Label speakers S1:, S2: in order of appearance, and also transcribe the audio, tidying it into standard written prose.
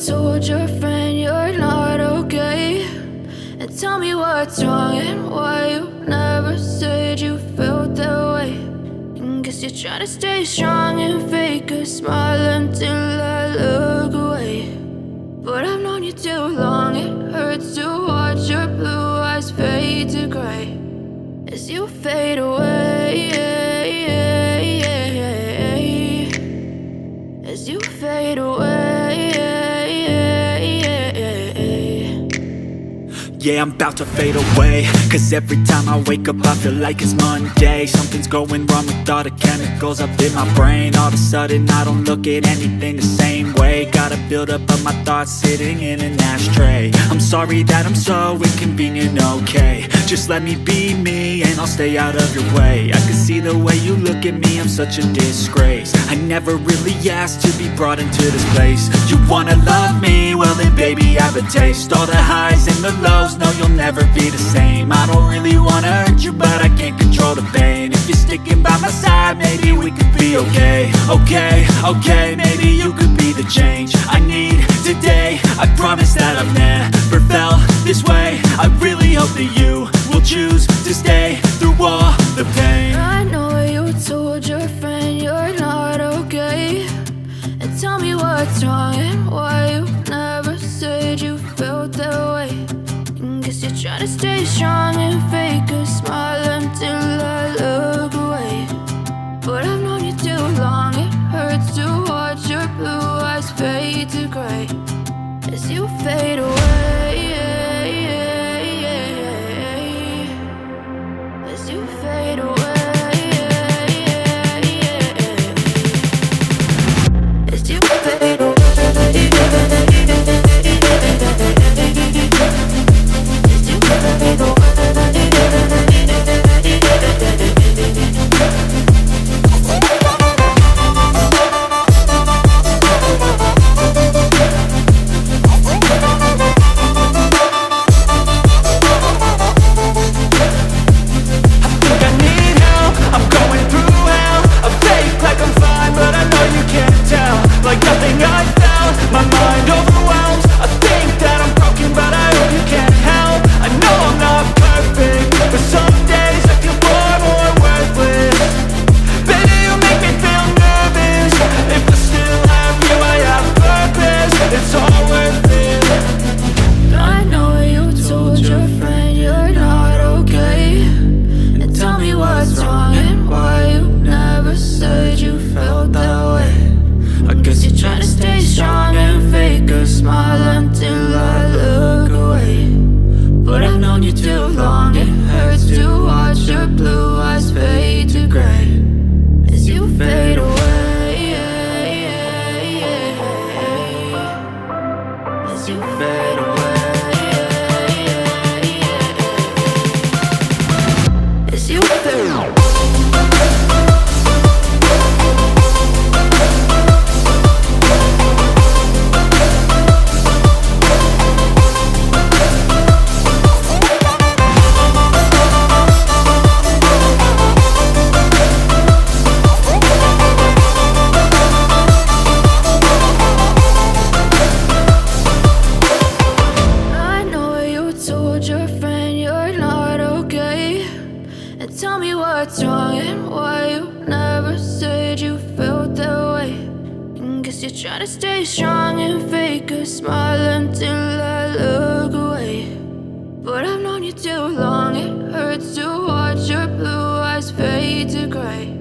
S1: told your friend you're not okay, and tell me what's wrong and why you never said you felt that way. And guess you're trying to stay strong and fake a smile until I look away. But I've known you too long, it hurts to watch your blue eyes fade to gray as you fade away, as you fade away.
S2: Yeah, I'm about to fade away, cause every time I wake up I feel like it's Monday. Something's going wrong with all the chemicals up in my brain. All of a sudden I don't look at anything the same way. Gotta build up of my thoughts sitting in an ashtray. I'm sorry that I'm so inconvenient, okay. Just let me be me and I'll stay out of your way. I can see the way you look at me, I'm such a disgrace. I never really asked to be brought into this place. You wanna love me? Well then baby I have a taste. All the highs and the lows, no you'll never be the same. I don't really wanna hurt you but I can't control the pain. If you're sticking by my side maybe we could be okay. Okay, maybe you could be the change I need today. I promise that I've never felt this way. I really hope that you will choose to stay through all the pain.
S1: I know you told your friend you're not okay, and tell me what's wrong and why you never said you felt that way. And guess you're trying to stay strong and fake a smile until I look away. But I've known you too long, it hurts to watch your blue eyes fade to gray as you fade away, as you fade away, as you fade away. Tell me what's wrong and why you never said you felt that way. And guess you're trying to stay strong and fake a smile until I look away. But I've known you too long, it hurts to watch your blue eyes fade to gray